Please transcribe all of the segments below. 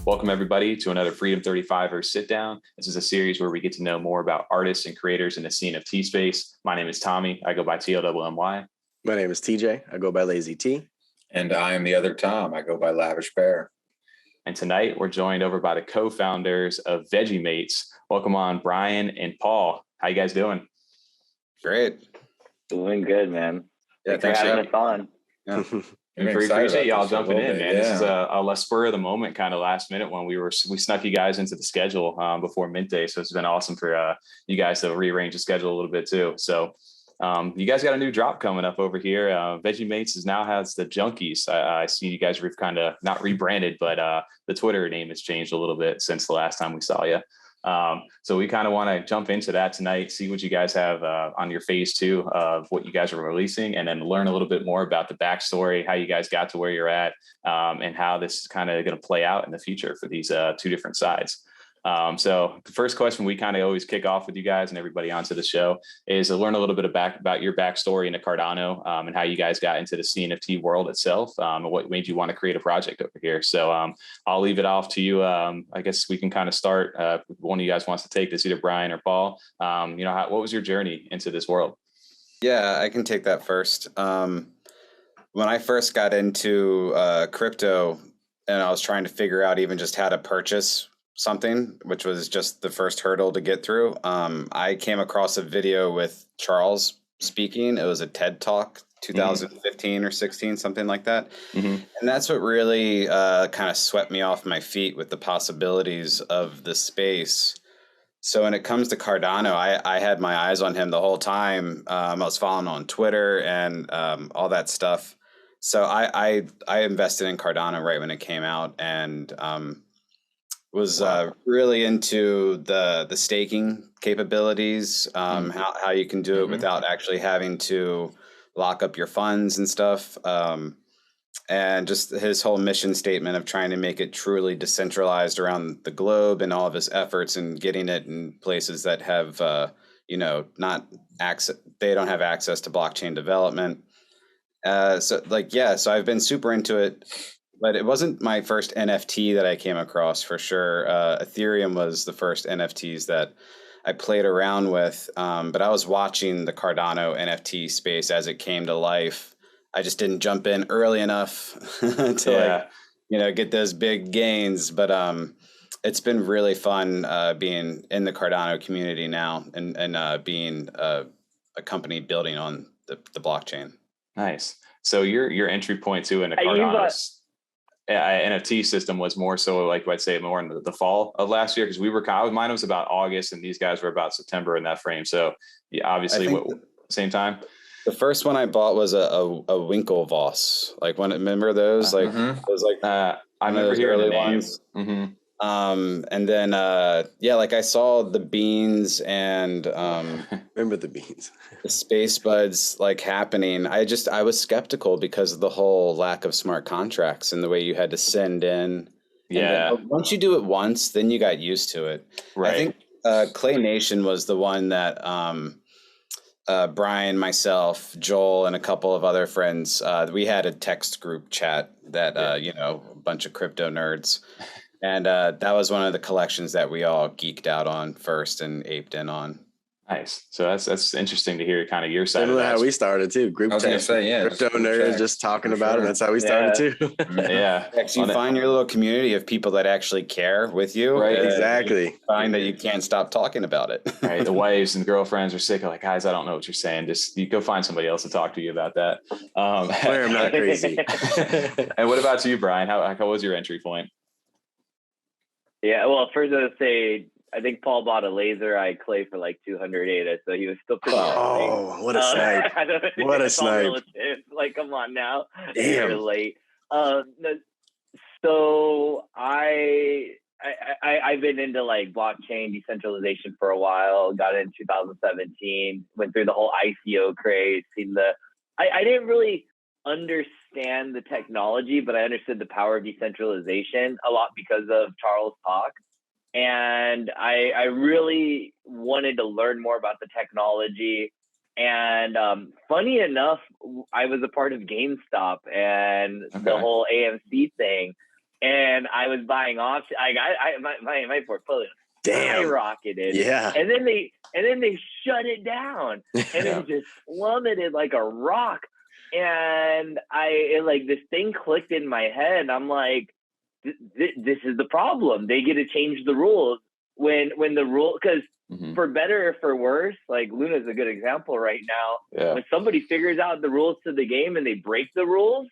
Welcome everybody to another Freedom 35er sit down. This is a series where we get to know more about artists and creators in the CNFT space. My name is Tommy. I go by TLWMY. My name is TJ. I go by Lazy T. And I am the other Tom. I go by Lavish Bear. And tonight we're joined over by the co-founders of VeggieMates. Welcome on Brian and Paul. How you guys doing? Great. Doing good, man. Yeah, thanks for having us on. Yeah. We appreciate y'all jumping in, man. This is a less spur of the moment kind of last minute one. We snuck you guys into the schedule before mint day, so it's been awesome for you guys to rearrange the schedule a little bit too. So you guys got a new drop coming up over here. VeggieMates now has the Junkies. I see you guys have kind of not rebranded, but the Twitter name has changed a little bit since the last time we saw you. So we kind of want to jump into that tonight, see what you guys have on your phase 2 of what you guys are releasing, and then learn a little bit more about the backstory, how you guys got to where you're at, and how this is kind of going to play out in the future for these two different sides. So the first question we kind of always kick off with you guys and everybody onto the show is to learn a little bit about your backstory into Cardano, and how you guys got into the CNFT world itself, and what made you want to create a project over here. So I'll leave it off to you. I guess we can kind of start. One of you guys wants to take this, either Brian or Paul. What was your journey into this world? Yeah, I can take that first. When I first got into crypto and I was trying to figure out even just how to purchase something, which was just the first hurdle to get through, I came across a video with Charles speaking. It was a TED Talk, 2015 or 16, something like that. And that's what really kind of swept me off my feet with the possibilities of the space. So when it comes to Cardano, I had my eyes on him the whole time. I was following on Twitter and all that stuff. So I invested in Cardano right when it came out, and was really into the staking capabilities, how you can do it without actually having to lock up your funds and stuff. And just his whole mission statement of trying to make it truly decentralized around the globe, and all of his efforts in getting it in places that have, not access, they don't have access to blockchain development. So I've been super into it. But it wasn't my first NFT that I came across, for sure. Ethereum was the first NFTs that I played around with. But I was watching the Cardano NFT space as it came to life. I just didn't jump in early enough to get those big gains. But it's been really fun being in the Cardano community now, and being a company building on the blockchain. Nice. So your entry point too into Cardano's NFT system was more so, like I'd say, more in the fall of last year, because mine was about August and these guys were about September in that frame. So yeah, obviously same time. The first one I bought was a Winklevoss. Remember those? It was I remember hearing the ones. And then I saw the beans and remember the beans, the space buds happening. I was skeptical because of the whole lack of smart contracts and the way you had to send in. Yeah. Then, once you do it once, then you got used to it. Right. I think Clay Nation was the one that Brian, myself, Joel, and a couple of other friends, we had a text group chat that a bunch of crypto nerds. And that was one of the collections that we all geeked out on first and aped in on. Nice. So that's interesting to hear kind of your side. Similar how we started too. Group text, crypto nerds just talking about it. That's how we started too. Yeah. You find your little community of people that actually care with you. Right. Exactly. You find that you can't stop talking about it. Right. The wives and girlfriends are sick of guys, I don't know what you're saying. Just you go find somebody else to talk to you about that. I'm not crazy. And what about you, Brian? How was your entry point? Yeah, well, first I would say, I think Paul bought a laser eye clay for $200 ADA, so he was still pretty what a snipe. What a snipe. Come on now. Damn. You're late. So I've been into blockchain decentralization for a while, got in 2017, went through the whole ICO craze, I didn't really understand the technology, but I understood the power of decentralization a lot because of Charles' talk. And I really wanted to learn more about the technology. And funny enough, I was a part of GameStop and the whole AMC thing. and I was buying off. My portfolio skyrocketed. Yeah. And then they shut it down, and it just plummeted like a rock. And this thing clicked in my head. And I'm like, this is the problem. They get to change the rules when the rule, because for better or for worse, like Luna's a good example right now. Yeah. When somebody figures out the rules to the game and they break the rules,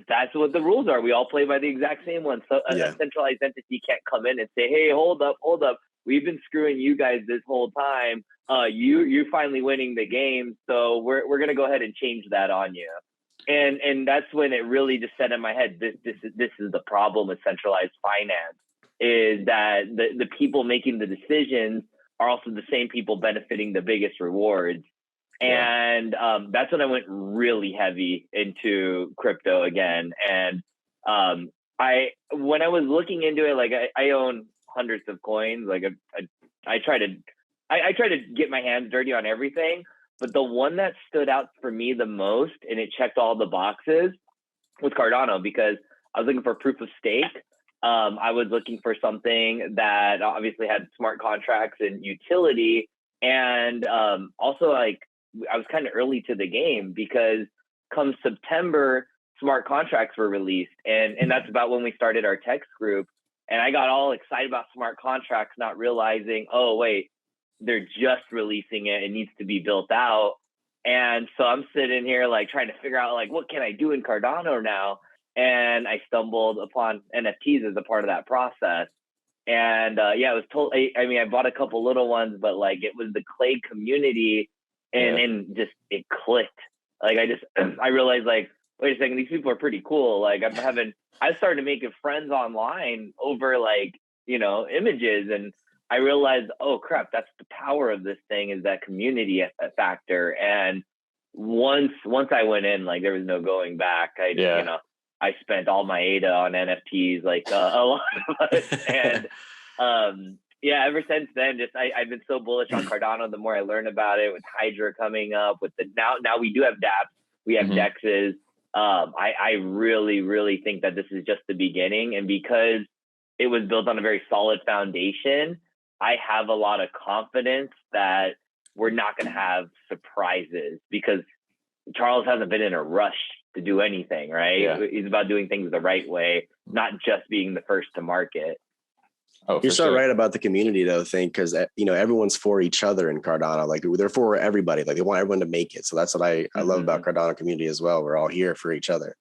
that's what the rules are. We all play by the exact same one. So a centralized entity can't come in and say, hey, hold up. We've been screwing you guys this whole time. You're finally winning the game. So we're going to go ahead and change that on you. And that's when it really just set in my head, this is the problem with centralized finance, is that the people making the decisions are also the same people benefiting the biggest rewards. And that's when I went really heavy into crypto again. And when I was looking into it, like I own hundreds of coins. Like I try to get my hands dirty on everything. But the one that stood out for me the most, and it checked all the boxes, was Cardano, because I was looking for proof of stake. I was looking for something that obviously had smart contracts and utility. And also, like, I was kind of early to the game, because come September, smart contracts were released. And that's about when we started our text group. And I got all excited about smart contracts, not realizing, oh, wait, they're just releasing it. It needs to be built out. And so I'm sitting here like trying to figure out like, what can I do in Cardano now? And I stumbled upon NFTs as a part of that process. And it was I bought a couple little ones, but like it was the Clay community, and just it clicked. Like I realized, like, wait a second, these people are pretty cool. Like I started making friends online over like, images, and I realized, oh crap, that's the power of this thing, is that community factor. And once I went in, like there was no going back. I spent all my ADA on NFTs, like a lot of us. And ever since then, I've been so bullish on Cardano. The more I learn about it, with Hydra coming up, with now we do have dApps, we have Dexes. I really, really think that this is just the beginning. And because it was built on a very solid foundation, I have a lot of confidence that we're not going to have surprises, because Charles hasn't been in a rush to do anything, right? Yeah. He's about doing things the right way, not just being the first to market. Oh, you're so right about the community though thing, because everyone's for each other in Cardano. Like they're for everybody. Like they want everyone to make it. So that's what I love about Cardano community as well. We're all here for each other.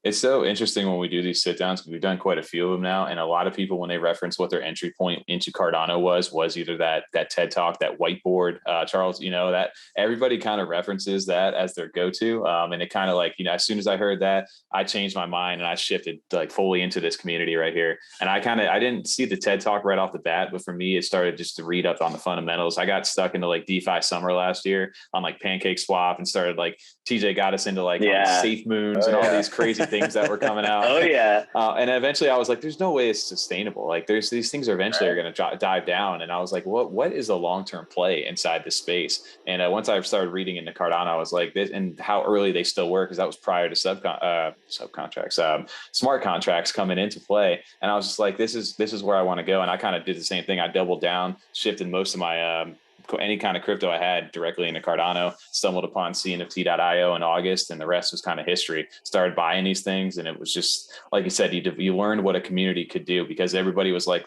It's so interesting when we do these sit downs, because we've done quite a few of them now. And a lot of people, when they reference what their entry point into Cardano was either that TED Talk, that whiteboard, Charles, that everybody kind of references that as their go-to. And it kind of like, as soon as I heard that, I changed my mind and I shifted like fully into this community right here. And I didn't see the TED Talk right off the bat, but for me, it started just to read up on the fundamentals. I got stuck into like DeFi summer last year on like Pancake Swap, and started like TJ got us into like safe moons and all these crazy things that were coming out. And eventually I was like, there's no way it's sustainable. Like these things are eventually are going to dive down. And I was like, what is a long-term play inside this space? And once I started reading into Cardano, I was like, this, and how early they still were, because that was prior to subcontracts, smart contracts coming into play. And I was just like, this is where I want to go. And I kind of did the same thing. I doubled down, shifted most of my any kind of crypto I had directly into Cardano, stumbled upon CNFT.io in August, and the rest was kind of history. Started buying these things, and it was just, like you said, you learned what a community could do, because everybody was like,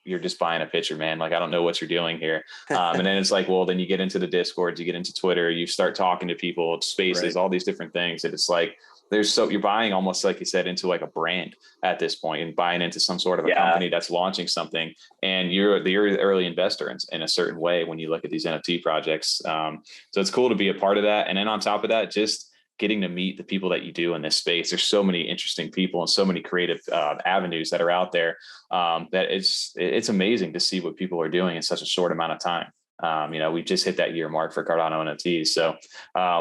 you're just buying a picture, man. Like, I don't know what you're doing here. And then it's like, well, then you get into the Discords, you get into Twitter, you start talking to people, spaces, all these different things. And it's like, you're buying almost, like you said, into like a brand at this point, and buying into some sort of a company that's launching something, and you're the early investor in a certain way when you look at these NFT projects. So it's cool to be a part of that. And then on top of that, just getting to meet the people that you do in this space. There's so many interesting people and so many creative avenues that are out there, that it's amazing to see what people are doing in such a short amount of time. We just hit that year mark for Cardano NFTs. So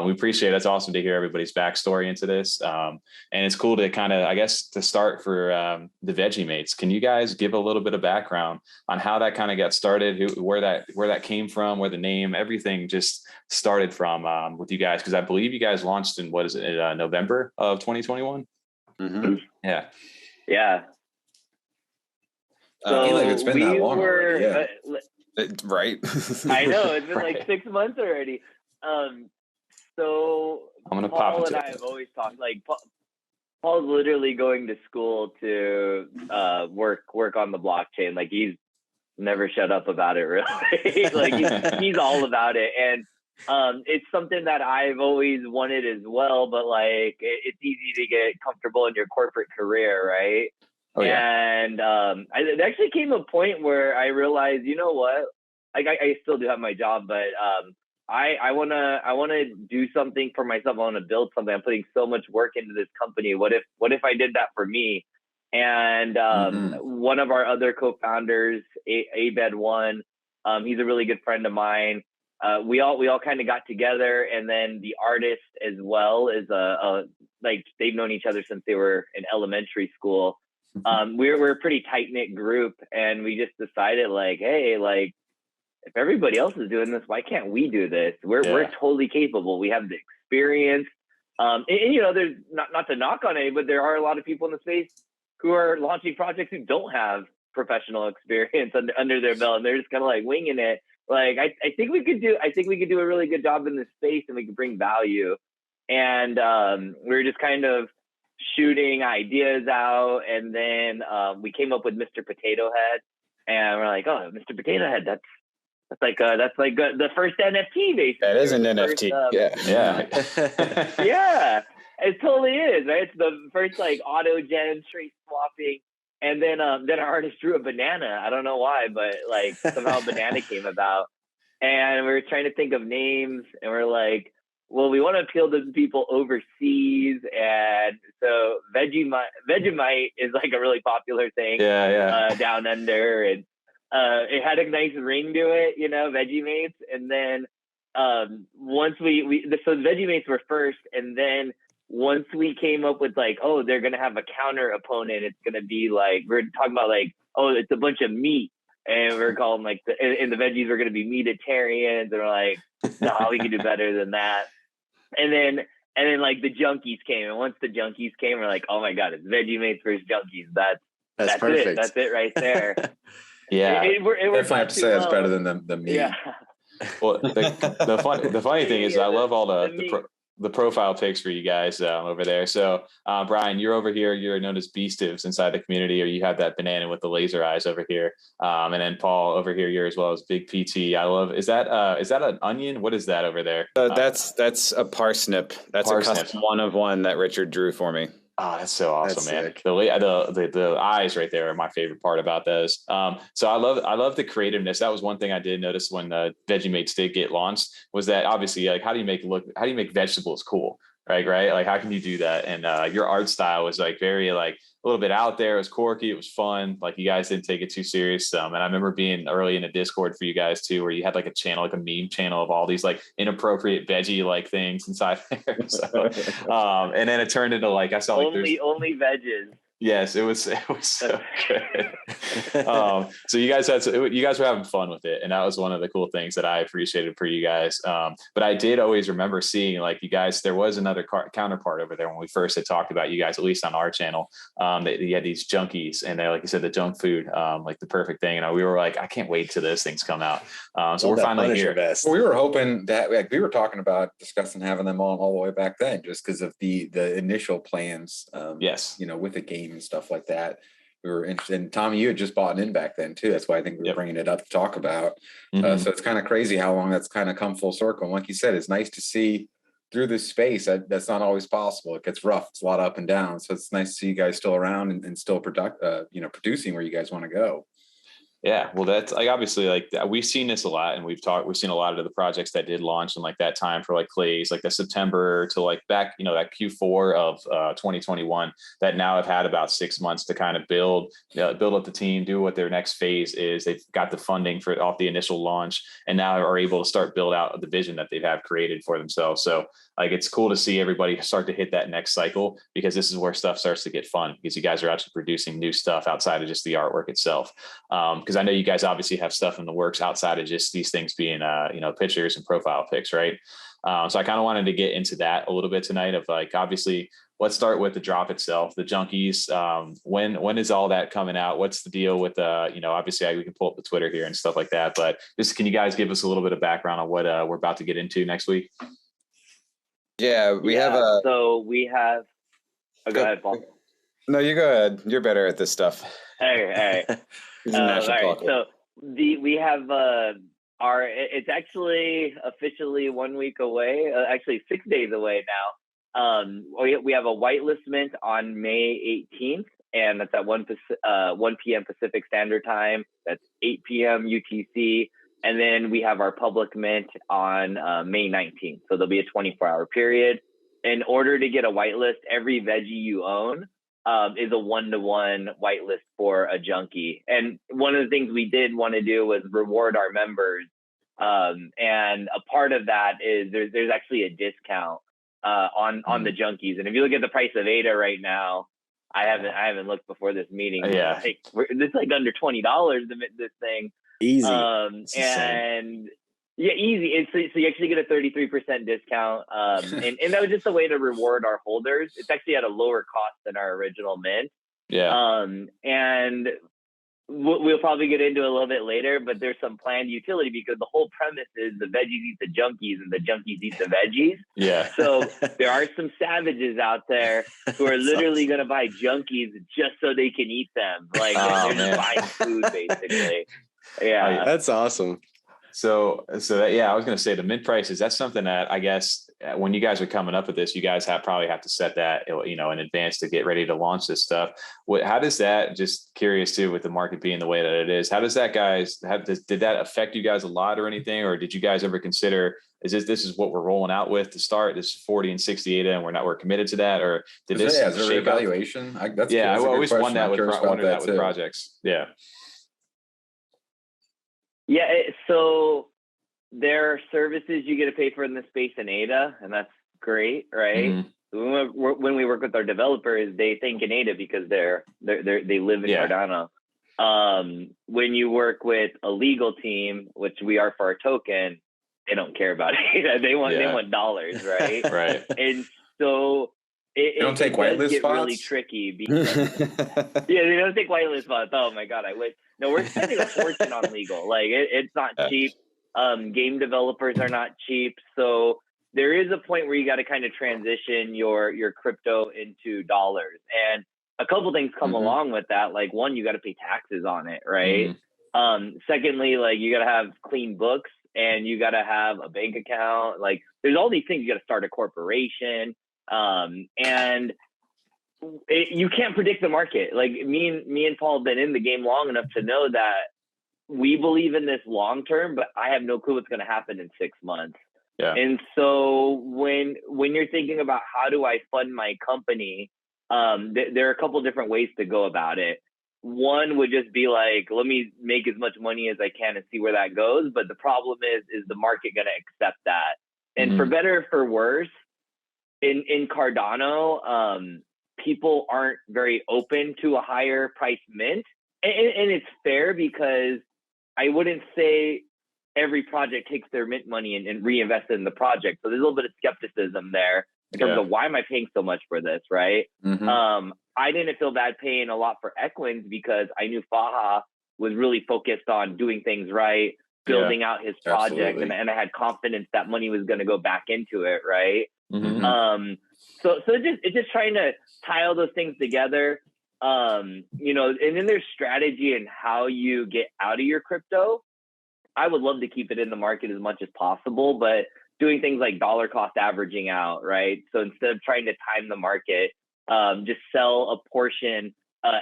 we appreciate it. It's awesome to hear everybody's backstory into this. And it's cool to kind of, I guess, to start for the VeggieMates. Can you guys give a little bit of background on how that kind of got started, where that came from, where the name, everything just started from with you guys? Because I believe you guys launched in, November of 2021? Mm-hmm. Yeah. Yeah. I feel like it's been that long already. Yeah. Right. I know, it's been like 6 months already. So I'm gonna Paul and I have always talked, like Paul's literally going to school to work on the blockchain. Like he's never shut up about it, really. Like he's all about it, and it's something that I've always wanted as well. But like it's easy to get comfortable in your corporate career, right? Oh, yeah. And it actually came a point where I realized, you know what? Like I still do have my job, but I wanna do something for myself. I wanna build something. I'm putting so much work into this company. What if I did that for me? And one of our other co-founders, Abed1, he's a really good friend of mine. We all kind of got together, and then the artist as well is like they've known each other since they were in elementary school. We're a pretty tight-knit group, and we just decided like, hey, like if everybody else is doing this, why can't we do this? We're totally capable. We have the experience. And you know, there's not to knock on it, but there are a lot of people in the space who are launching projects who don't have professional experience under their belt, and they're just kind of like winging it. Like I think we could do a really good job in this space, and we could bring value. And we're just kind of shooting ideas out, and then we came up with Mr. Potato Head, and we're like, oh, Mr. Potato Head, that's like the first NFT, basically. That is an NFT. Yeah, it totally is, right? It's the first like auto gen straight swapping, and then our artist drew a banana. I don't know why, but like somehow a banana came about, and we were trying to think of names, and we're like, well, we want to appeal to people overseas, and so Veggiemate is like a really popular thing, down under, and it had a nice ring to it, you know, Veggiemates. And then once so the Veggiemates were first, and then once we came up with like, oh, they're gonna have a counter opponent, it's gonna be like, we're talking about like, oh, it's a bunch of meat, and we're calling like the Veggies were gonna be meatitarians, and we're like, no, we can do better than that. And then like the Junkies came, and once the Junkies came, we're like, oh my god, it's Veggiemates versus Junkies. That's perfect. That's it right there. Yeah, it definitely have to say that's better than the meat. Yeah. Well, the funny thing is, I love all the profile pics for you guys over there. So, Brian, you're over here. You're known as Beastivs inside the community, or you have that banana with the laser eyes over here. And then Paul over here, you're as well as Big PT. I love. Is that an onion? What is that over there? That's a parsnip. That's a custom 1-of-1 that Richard drew for me. Oh, that's so awesome, man. Sick. The eyes right there are my favorite part about those. So I love the creativeness. That was one thing I did notice when the Veggiemates did get launched, was that obviously, like, how do you make vegetables cool? Right. Like, how can you do that? And your art style was like very like a little bit out there. It was quirky. It was fun. Like, you guys didn't take it too serious. And I remember being early in a Discord for you guys too, where you had like a channel, like a meme channel of all these like inappropriate veggie like things inside there. So, and then it turned into like, I saw like only veggies. Yes, it was so good. So you guys were having fun with it, and that was one of the cool things that I appreciated for you guys. But I did always remember seeing like you guys. There was another counterpart over there when we first had talked about you guys, at least on our channel. That you had these junkies, and they're like you said, the junk food, like the perfect thing. And we were like, I can't wait till those things come out. So we're finally here. Well, we were hoping that, like, we were talking about discussing having them on all the way back then, just because of the initial plans. Yes, you know, with the game and stuff like that. We were interested. And Tommy, you had just bought in back then too. That's why I think we were bringing it up to talk about. So it's kind of crazy how long that's kind of come full circle. And like you said, it's nice to see through this space. That's not always possible. It gets rough. It's a lot up and down. So it's nice to see you guys still around and still producing where you guys want to go. Yeah, well, that's like, obviously, like, we've seen this a lot, and we've seen a lot of the projects that did launch in like that time for like Clay's, like the September to like back, you know, that Q4 of 2021, that now have had about 6 months to kind of build up the team, do what their next phase is. They've got the funding for off the initial launch, and now are able to start build out the vision that they have created for themselves. So like, it's cool to see everybody start to hit that next cycle, because this is where stuff starts to get fun, because you guys are actually producing new stuff outside of just the artwork itself. Because I know you guys obviously have stuff in the works outside of just these things being, pictures and profile pics, right? So I kind of wanted to get into that a little bit tonight of like, obviously let's start with the drop itself, the Junkies. When is all that coming out? What's the deal with obviously we can pull up the Twitter here and stuff like that, but just can you guys give us a little bit of background on what we're about to get into next week? Yeah, we have a. So we have. Oh, go ahead, Paul. No, you go ahead. You're better at this stuff. All right. All right. So we have it's actually officially 1 week away. Actually, 6 days away now. We have a whitelist mint on May 18th, and that's at 1 p.m. Pacific Standard Time. That's 8 p.m. UTC. And then we have our public mint on May 19th. So there'll be a 24-hour period. In order to get a whitelist, every veggie you own is a 1-to-1 whitelist for a junkie. And one of the things we did want to do was reward our members. And a part of that is there's actually a discount on the junkies. And if you look at the price of ADA right now, I haven't looked before this meeting. Yeah, it's like under $20 to mint this thing. Easy. And yeah, easy. So you actually get a 33% discount. And that was just a way to reward our holders. It's actually at a lower cost than our original mint. Yeah. And we'll probably get into it a little bit later, but there's some planned utility because the whole premise is the veggies eat the junkies and the junkies eat the veggies. Yeah. So there are some savages out there who are literally going to buy junkies just so they can eat them. Like they're just buying food basically. Yeah. That's awesome. So I was going to say the mint prices, that's something that I guess when you guys are coming up with this, you guys probably have to set that, in advance to get ready to launch this stuff. How does that, just curious too, with the market being the way that it is, how does that did that affect you guys a lot or anything? Or did you guys ever consider, this is what we're rolling out with to start, this is 40 and 60 ADA and we're committed to that? Or did this is there evaluation? I always wondered that with projects. Yeah. Yeah, so there are services you get to pay for in the space in ADA, and that's great, right? Mm-hmm. When we work with our developers, they think in ADA because they live in Cardano. When you work with a legal team, which we are for our token, they don't care about ADA. They want dollars, right? Right. And so it does get really tricky because they don't take whitelist spots. Oh my God, I wish. No, we're spending a fortune on legal. Like it's not cheap. Game developers are not cheap. So there is a point where you got to kind of transition your crypto into dollars. And a couple things come along with that. Like one, you got to pay taxes on it, right? Secondly, like you got to have clean books and you got to have a bank account. Like there's all these things. You got to start a corporation. And you can't predict the market. Like me and Paul have been in the game long enough to know that we believe in this long term, but I have no clue what's going to happen in 6 months. Yeah. And so when you're thinking about how do I fund my company, there are a couple different ways to go about it. One would just be like, let me make as much money as I can and see where that goes. But the problem is the market going to accept that? And for better or for worse, in Cardano, people aren't very open to a higher price mint. And it's fair because I wouldn't say every project takes their mint money and reinvests in the project. So there's a little bit of skepticism there in terms of why am I paying so much for this, right? I didn't feel bad paying a lot for Equins because I knew Faha was really focused on doing things right, building out his project, and I had confidence that money was going to go back into it, right? So it's just trying to tie all those things together, and then there's strategy and how you get out of your crypto. I would love to keep it in the market as much as possible, but doing things like dollar cost averaging out, right? So instead of trying to time the market, just sell a portion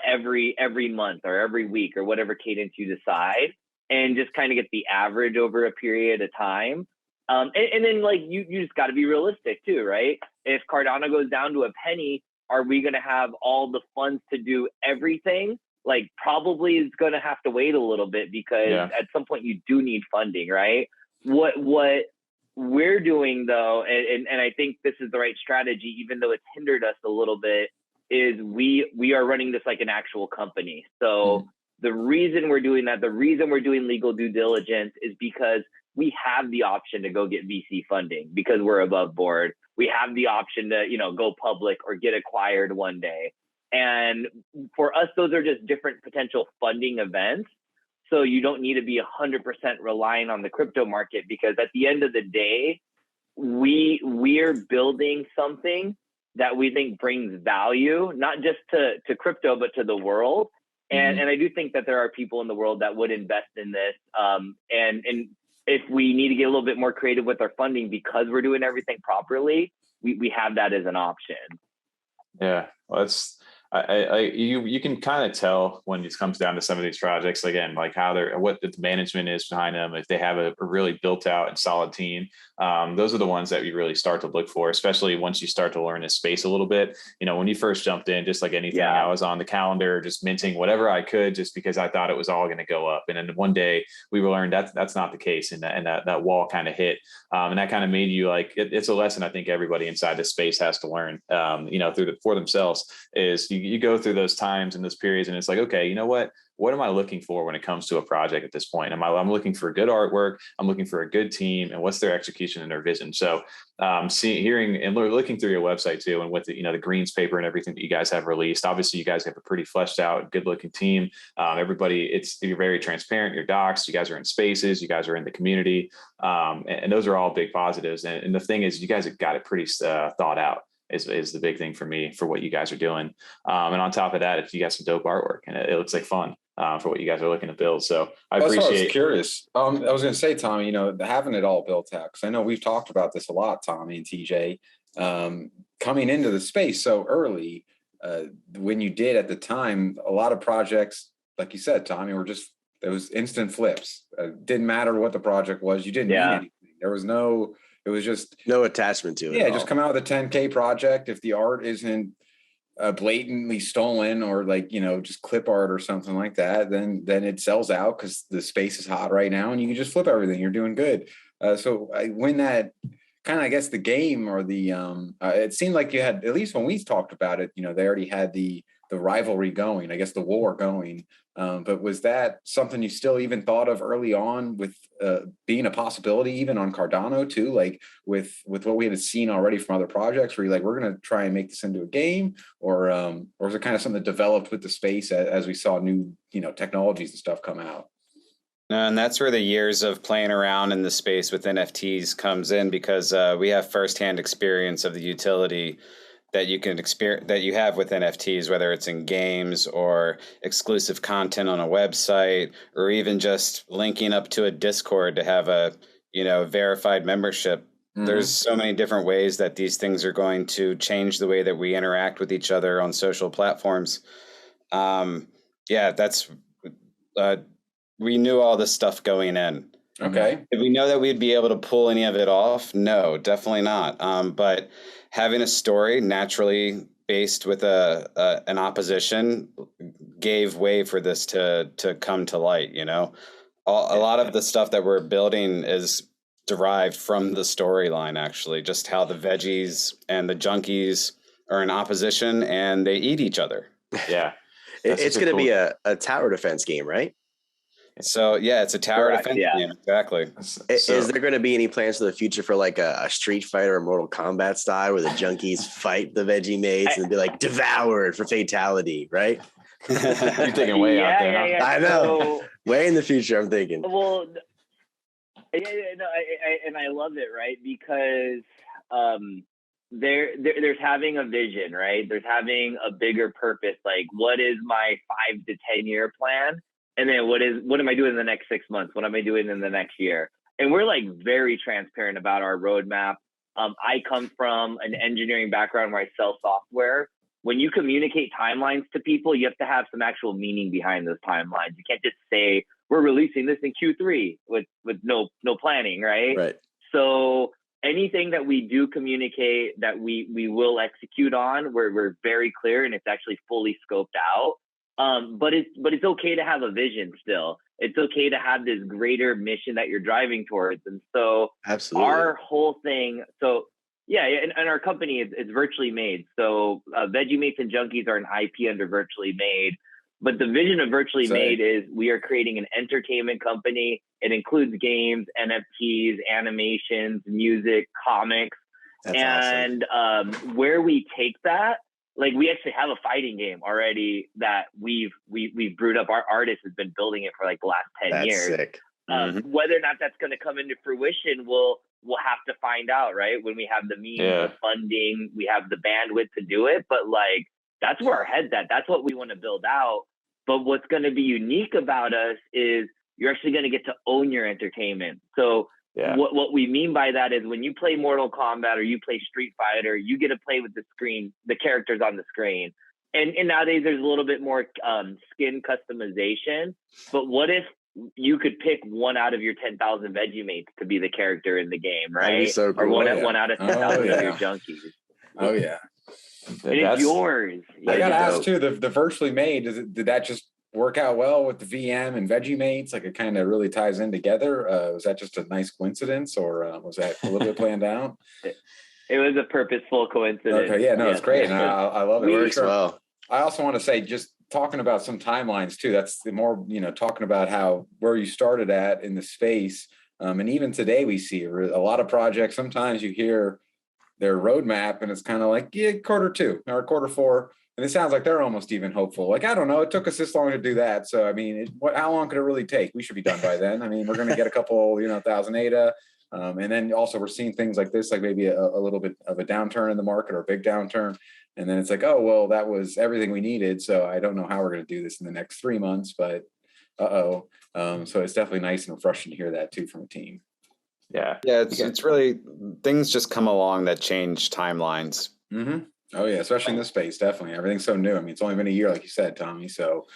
every month or every week or whatever cadence you decide, and just kind of get the average over a period of time. And then like you just got to be realistic too, right? If Cardano goes down to a penny, are we going to have all the funds to do everything? Like probably it's going to have to wait a little bit because at some point you do need funding, right? What we're doing though, and I think this is the right strategy, even though it's hindered us a little bit, is we are running this like an actual company. So the reason we're doing that, the reason we're doing legal due diligence is because we have the option to go get VC funding because we're above board. We have the option to, go public or get acquired one day. And for us, those are just different potential funding events. So you don't need to be 100% relying on the crypto market, because at the end of the day, we're building something that we think brings value, not just to crypto, but to the world. And I do think that there are people in the world that would invest in this. And if we need to get a little bit more creative with our funding because we're doing everything properly, we have that as an option. Yeah, well, you can kind of tell when it comes down to some of these projects, again, like what the management is behind them, if they have a really built out and solid team. Those are the ones that you really start to look for, especially once you start to learn this space a little bit. When you first jumped in, just like anything, I was on the calendar, just minting whatever I could, just because I thought it was all going to go up. And then one day we learned that's not the case. And that wall kind of hit. And that kind of made you like, it's a lesson I think everybody inside this space has to learn, for themselves, is you go through those times and those periods, and it's like, okay, you know what am I looking for when it comes to a project at this point? I'm looking for good artwork. I'm looking for a good team, and what's their execution and their vision. So hearing and looking through your website too, and with the greens paper and everything that you guys have released, obviously you guys have a pretty fleshed out, good looking team. Everybody, you're very transparent. Your docs, you guys are in spaces, you guys are in the community. And those are all big positives. And the thing is, you guys have got it pretty thought out. Is the big thing for me for what you guys are doing. And on top of that, you got some dope artwork, and it looks like fun for what you guys are looking to build. So I appreciate. I was curious. I was going to say, Tommy, having it all built out, because I know we've talked about this a lot, Tommy and TJ, coming into the space so early. When you did at the time, a lot of projects, like you said, Tommy, there was instant flips. Didn't matter what the project was. You didn't need anything. It was just no attachment to it. Yeah, just come out with a 10K project. If the art isn't blatantly stolen or just clip art or something like that, then it sells out because the space is hot right now, and you can just flip everything. You're doing good. So when that kind of, I guess, the game or the it seemed like you had, at least when we talked about it, they already had the rivalry going, I guess the war going. But was that something you still even thought of early on with being a possibility even on Cardano too, like with what we had seen already from other projects, where you're like, we're going to try and make this into a game, or was it kind of something that developed with the space as we saw new, technologies and stuff come out? No, and that's where the years of playing around in the space with NFTs comes in, because we have firsthand experience of the utility that you can experience, that you have with NFTs, whether it's in games or exclusive content on a website, or even just linking up to a Discord to have a, verified membership. Mm-hmm. There's so many different ways that these things are going to change the way that we interact with each other on social platforms. We knew all this stuff going in. Okay. Did we know that we'd be able to pull any of it off? No, definitely not. But having a story naturally based with an opposition gave way for this to come to light. A lot of the stuff that we're building is derived from the storyline, actually, just how the Veggies and the Junkies are in opposition and they eat each other. Yeah. It's going to be a tower defense game, right? So yeah, it's a tower defense game. Exactly. Is there going to be any plans for the future for like a Street Fighter or Mortal Kombat style where the Junkies fight the VeggieMates and be like devoured for fatality, right? You're thinking way out there. Huh? Yeah. I know. Way in the future, I'm thinking. Well, and I love it, right? Because there's having a vision, right? There's having a bigger purpose. Like, what is my 5 to 10 year plan? And then what am I doing in the next 6 months? What am I doing in the next year? And we're like very transparent about our roadmap. I come from an engineering background where I sell software. When you communicate timelines to people, you have to have some actual meaning behind those timelines. You can't just say, we're releasing this in Q3 with no planning, right? Right. So anything that we do communicate that we will execute on, we're very clear, and it's actually fully scoped out. But it's okay to have a vision still. It's okay to have this greater mission that you're driving towards. And so absolutely, our whole thing, and our company is virtually made. So Veggiemates and Junkies are an IP under virtually made. But the vision of Virtually Made is we are creating an entertainment company. It includes games, NFTs, animations, music, comics. That's and awesome. Where we take that, like we actually have a fighting game already that we've brewed up. Our artist has been building it for like the last 10 That's years. Sick. Whether or not that's going to come into fruition, we'll have to find out, right? When we have the means, the funding, we have the bandwidth to do it. But like, that's where our head's at. That's what we want to build out. But what's going to be unique about us is you're actually going to get to own your entertainment. So what we mean by that is when you play Mortal Kombat or you play Street Fighter, you get to play with the characters on the screen. And nowadays there's a little bit more skin customization. But what if you could pick one out of your 10,000 Veggiemates to be the character in the game, right? That'd be so cool. Or one out of 10,000 of your Junkies. Oh yeah. And it's yours. I got to ask too, the Virtually Made, did that just work out well with the VM and Veggiemates? Like it kind of really ties in together. Was that just a nice coincidence, or was that a little bit planned out? It was a purposeful coincidence. Okay, yeah, no, it's great. And I love it. It works well. I also want to say, just talking about some timelines too, that's the more, talking about where you started at in the space. And even today we see a lot of projects. Sometimes you hear their roadmap and it's kind of like, quarter 2 or quarter 4. And it sounds like they're almost even hopeful. Like, I don't know, it took us this long to do that. So, I mean, how long could it really take? We should be done by then. I mean, we're going to get a couple, 1,000 ADA. And then also we're seeing things like this, like maybe a little bit of a downturn in the market or a big downturn. And then it's like, oh, well, that was everything we needed. So I don't know how we're going to do this in the next 3 months, but so it's definitely nice and refreshing to hear that too from a team. Yeah, it's really, things just come along that change timelines. Mm-hmm. Oh yeah, especially in this space, definitely. Everything's so new. I mean, it's only been a year, like you said, Tommy. So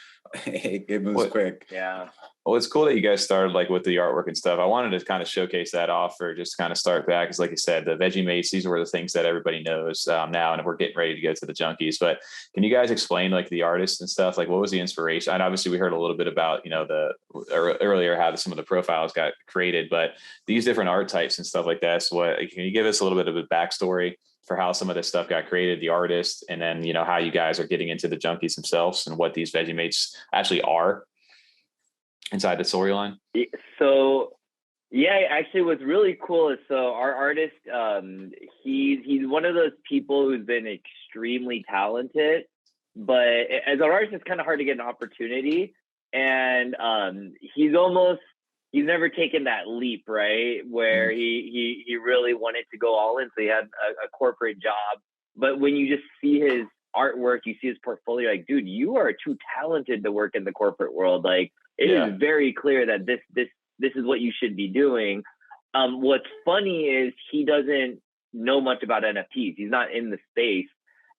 it moves quick. Yeah. Well, it's cool that you guys started like with the artwork and stuff. I wanted to kind of showcase that off, or just kind of start back, because like you said, the VeggieMates, these were the things that everybody knows now, and we're getting ready to go to the Junkies. But can you guys explain like the artists and stuff? Like, what was the inspiration? And obviously we heard a little bit about, earlier how some of the profiles got created, but these different art types and stuff like that. So can you give us a little bit of a backstory for how some of this stuff got created, the artist, and then, how you guys are getting into the Junkies themselves and what these VeggieMates actually are inside the storyline? So, actually what's really cool is, so our artist, he's one of those people who's been extremely talented, but as an artist, it's kind of hard to get an opportunity. And he's never taken that leap, right? Where he really wanted to go all in. So he had a corporate job. But when you just see his artwork, you see his portfolio, like, dude, you are too talented to work in the corporate world. Like, it is very clear that this is what you should be doing. What's funny is he doesn't know much about NFTs. He's not in the space.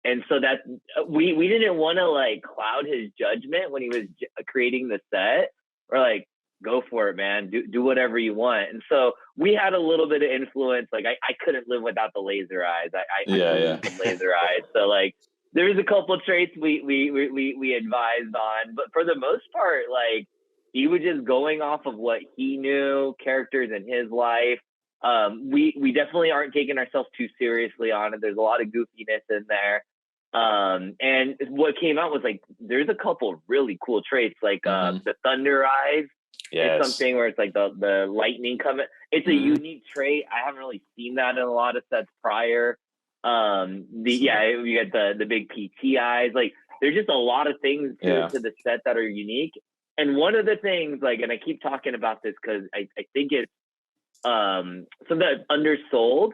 And so that we didn't want to like cloud his judgment when he was creating the set. We're like, go for it, man. Do whatever you want. And so we had a little bit of influence. Like I couldn't live without the laser eyes. I some laser eyes. So like there's a couple of traits we advised on, but for the most part, like he was just going off of what he knew, characters in his life. We definitely aren't taking ourselves too seriously on it. There's a lot of goofiness in there. And what came out was like, there's a couple really cool traits, like the thunder eyes. It's something where it's like the lightning coming. It's a unique trait. I haven't really seen that in a lot of sets prior. You got the big PT eyes. Like there's just a lot of things to the set that are unique. And one of the things, like, and I keep talking about this because I think it's something that's undersold,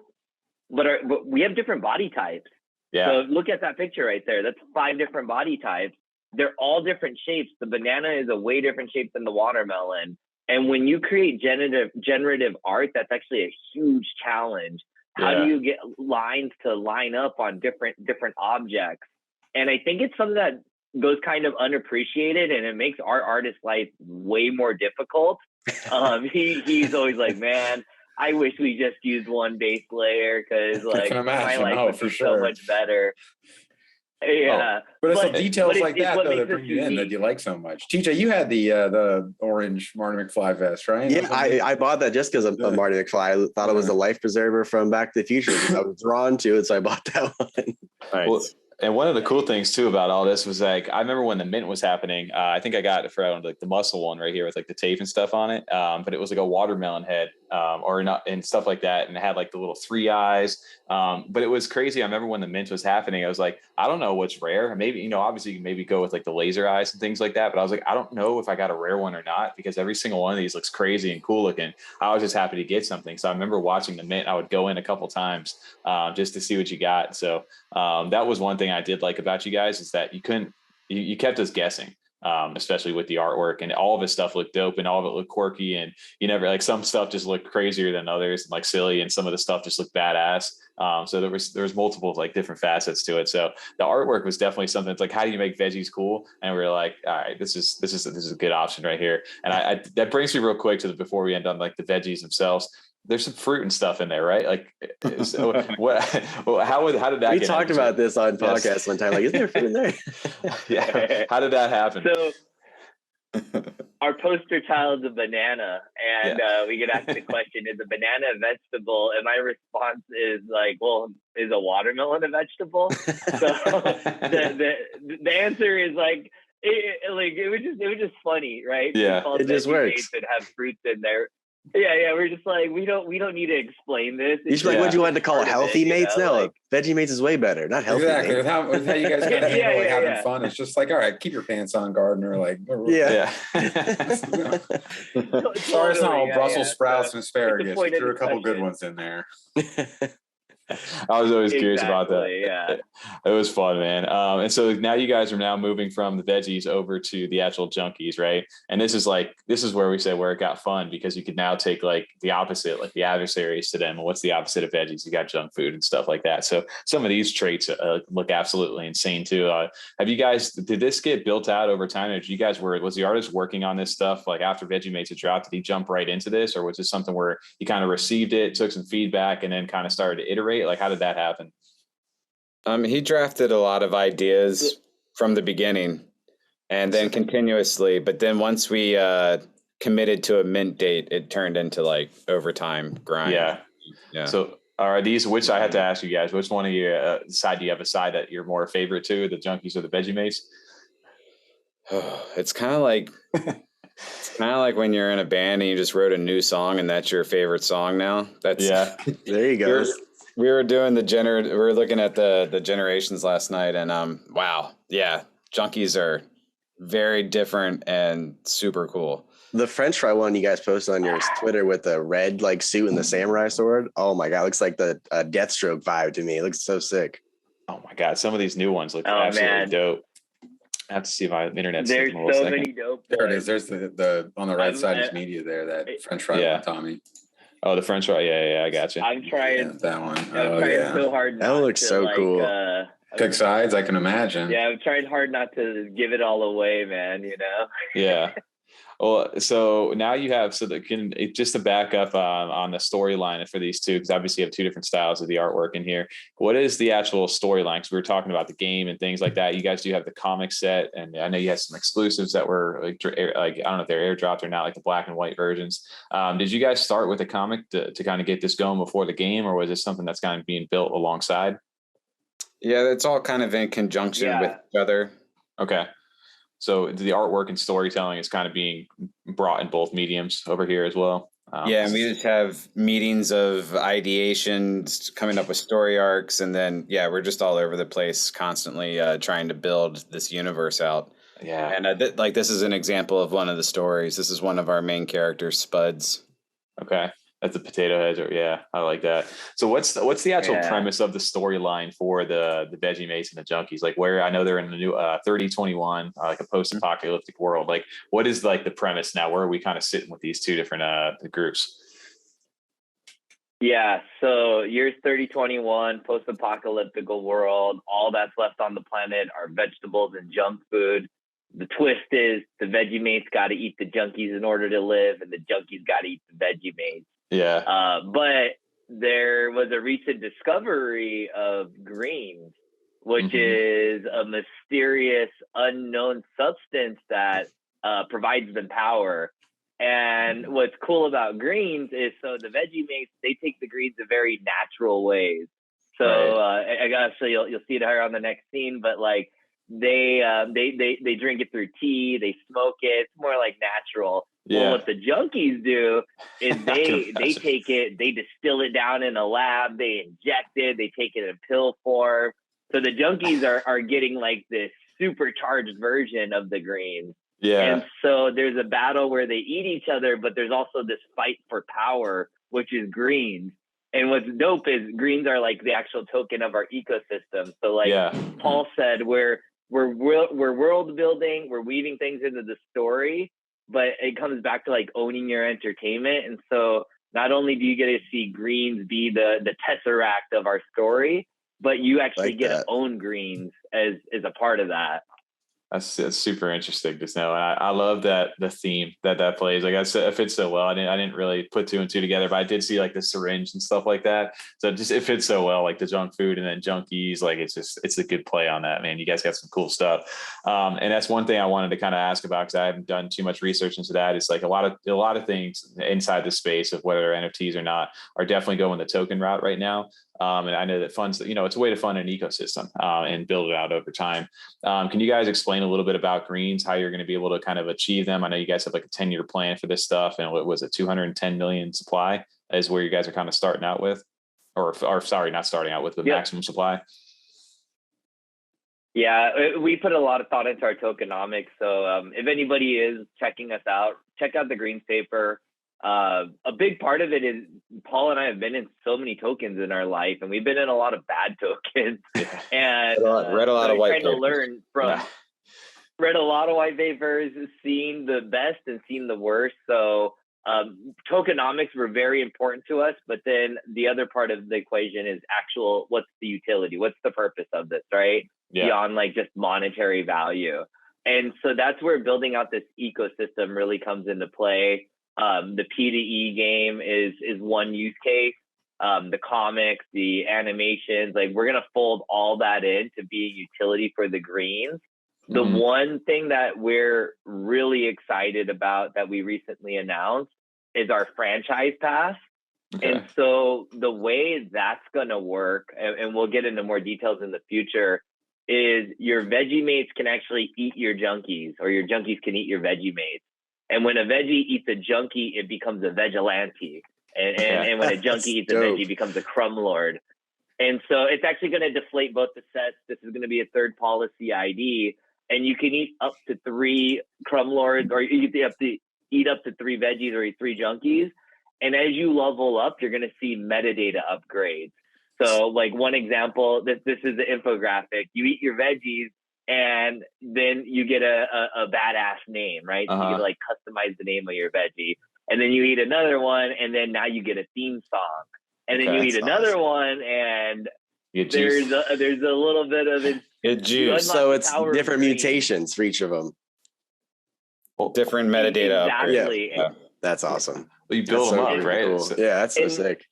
but we have different body types. Yeah. So look at that picture right there. That's 5 different body types. They're all different shapes. The banana is a way different shape than the watermelon. And when you create generative art, that's actually a huge challenge. How do you get lines to line up on different objects? And I think it's something that goes kind of unappreciated, and it makes our artist life way more difficult. He's always like, man, I wish we just used one base layer because like my life would be so much better. Yeah, but it's the details like that though that bring you in that you like so much. TJ, you had the orange Marty McFly vest, right? Yeah, I bought that just because of Marty McFly. I thought it was the life preserver from Back to the Future. I was drawn to it, so I bought that one. Nice. Well, And one of the cool things too about all this was like, I remember when the mint was happening, I think I got it for like the muscle one right here with like the tape and stuff on it. But it was like a watermelon head, or not, and stuff like that. And it had like the little 3 eyes. But it was crazy. I remember when the mint was happening, I was like, I don't know what's rare. Maybe, you know, obviously you can maybe go with like the laser eyes and things like that. But I was like, I don't know if I got a rare one or not, because every single one of these looks crazy and cool looking. I was just happy to get something. So I remember watching the mint. I would go in a couple times just to see what you got. So that was one thing I did like about you guys, is that you kept us guessing, especially with the artwork, and all of his stuff looked dope and all of it looked quirky, and you never, like, some stuff just looked crazier than others and like silly, and some of the stuff just looked badass. So there was multiple like different facets to it. So the artwork was definitely something. It's like, how do you make veggies cool? And we were like, all right, this is a good option right here. And I that brings me real quick to before we end on like the veggies themselves. There's some fruit and stuff in there, right? Like, so what? How did that? We talked about this on podcast one time. Like, is there fruit in there? Yeah. How did that happen? So our poster child is a banana, and we get asked the question, is a banana a vegetable? And my response is like, well, is a watermelon a vegetable? So the answer is like, it was just funny, right? Yeah, it just works. And have fruits in there. Yeah. We're just like, we don't need to explain this. You should be like, what you wanted to call it, healthy mates? No, like, Veggiemates is way better, not healthy. Exactly. Mates. How you guys kind of handle like having fun. It's just like, all right, keep your pants on, gardener. Like, yeah. Sorry, it's not all Brussels sprouts and asparagus. You threw a couple good ones in there. I was always curious about that. Yeah, it was fun, man. And so now you guys are now moving from the veggies over to the actual junkies, right? And this is where we say where it got fun, because you could now take like the opposite, like the adversaries to them. And what's the opposite of veggies? You got junk food and stuff like that. So some of these traits look absolutely insane too. Did this get built out over time? Or was the artist working on this stuff like after Veggiemates had dropped? Did he jump right into this, or was this something where he kind of received it, took some feedback, and then kind of started to iterate? Like, how did that happen? He drafted a lot of ideas from the beginning and then continuously, but then once we committed to a mint date, it turned into like overtime grind. Yeah. So are these, which I had to ask you guys, which one of your side do you have a side that you're more favorite to, the junkies or the Veggiemates? It's kind of like when you're in a band and you just wrote a new song and that's your favorite song now. There you go. We were doing we were looking at the generations last night, and wow, yeah, junkies are very different and super cool. The French fry one you guys posted on your Twitter with the red like suit and the samurai sword. Oh my god, it looks like the Deathstroke vibe to me. It looks so sick. Oh my god, some of these new ones look absolutely dope. I have to see if my internet's. There's so many dope. There it is. There's the on the right side is media there. That French fry one, Tommy. Oh, the French fry. Yeah, I got you. I'm trying that one. I'm trying so hard. That looks so cool. Pick sides, I can imagine. Yeah, I'm trying hard not to give it all away, man. You know. Yeah. Well, so now you have, just to back up on the storyline for these two, because obviously you have two different styles of the artwork in here. What is the actual storyline? Because we were talking about the game and things like that. You guys do have the comic set, and I know you had some exclusives that were like I don't know if they're airdropped or not, like the black and white versions. Did you guys start with a comic to kind of get this going before the game, or was this something that's kind of being built alongside? Yeah, it's all kind of in conjunction with each other. Okay. So the artwork and storytelling is kind of being brought in both mediums over here as well. And we just have meetings of ideation, coming up with story arcs, and then we're just all over the place, constantly trying to build this universe out. Yeah, and this is an example of one of the stories. This is one of our main characters, Spuds. Okay. That's the potato heads, I like that. So what's the actual premise of the storyline for the Veggiemates and the Junkies? Like, where I know they're in the new 3021, like a post-apocalyptic world. Like, what is like the premise now? Where are we kind of sitting with these two different groups? Yeah, so year's 3021, post-apocalyptic world. All that's left on the planet are vegetables and junk food. The twist is the Veggiemates got to eat the junkies in order to live, and the junkies got to eat the Veggiemates. Yeah. But there was a recent discovery of greens, which is a mysterious, unknown substance that provides them power. And what's cool about greens is, so the Veggiemates, they take the greens in very natural ways. So I gotta say you'll see it here on the next scene, but like they drink it through tea, they smoke it. It's more like natural. Yeah. Well, what the junkies do is they take it, they distill it down in a lab, they inject it, they take it in pill form. So the junkies are getting like this supercharged version of the greens. Yeah. And so there's a battle where they eat each other, but there's also this fight for power, which is greens. And what's dope is greens are like the actual token of our ecosystem. So like Paul said, we're world building, we're weaving things into the story, but it comes back to like owning your entertainment. And so not only do you get to see greens be the tesseract of our story, but you actually get to own greens as a part of that. That's super interesting to know. And I love that the theme that plays. Like I said, it fits so well. I didn't really put two and two together, but I did see like the syringe and stuff like that. So it fits so well, like the junk food and then junkies. Like it's a good play on that, man. You guys got some cool stuff. And that's one thing I wanted to kind of ask about, because I haven't done too much research into that. It's like a lot of things inside the space of whether NFTs or not are definitely going the token route right now. And I know that funds, it's a way to fund an ecosystem and build it out over time. Can you guys explain a little bit about greens, how you're going to be able to kind of achieve them? I know you guys have like a 10-year plan for this stuff, and what was it, 210 million supply is where you guys are kind of starting out with, or sorry, not starting out with the maximum supply. Yeah, we put a lot of thought into our tokenomics. So if anybody is checking us out, check out the greens paper. A big part of it is Paul and I have been in so many tokens in our life, and we've been in a lot of bad tokens. And read a lot of white papers. To learn from read a lot of white papers, seen the best and seen the worst. So tokenomics were very important to us, but then the other part of the equation is actual, what's the utility? What's the purpose of this, right? Yeah. Beyond like just monetary value. And so that's where building out this ecosystem really comes into play. The P2E game is one use case. The comics, the animations, like we're going to fold all that in to be a utility for the greens. The one thing that we're really excited about that we recently announced is our franchise pass. Okay. And so the way that's going to work, and we'll get into more details in the future, is your Veggiemates can actually eat your junkies, or your junkies can eat your Veggiemates. And when a veggie eats a junkie, it becomes a Veggielantie. And when a junkie eats a veggie, it becomes a Crumb Lord. And so it's actually going to deflate both the sets. This is going to be a third policy ID. And you can eat up to 3 Crumb Lords, or you have to eat up to 3 veggies or 3 junkies. And as you level up, you're going to see metadata upgrades. So like one example, this is the infographic. You eat your veggies, and then you get a badass name, right? So you can like customize the name of your veggie. And then you eat another one, and then now you get a theme song. And then you eat another one, and there's a little bit of it. Good juice. So it's different mutations for each of them. Different metadata. Exactly. Yeah. That's awesome. Well, you build them up, right? Cool. Yeah, that's so sick.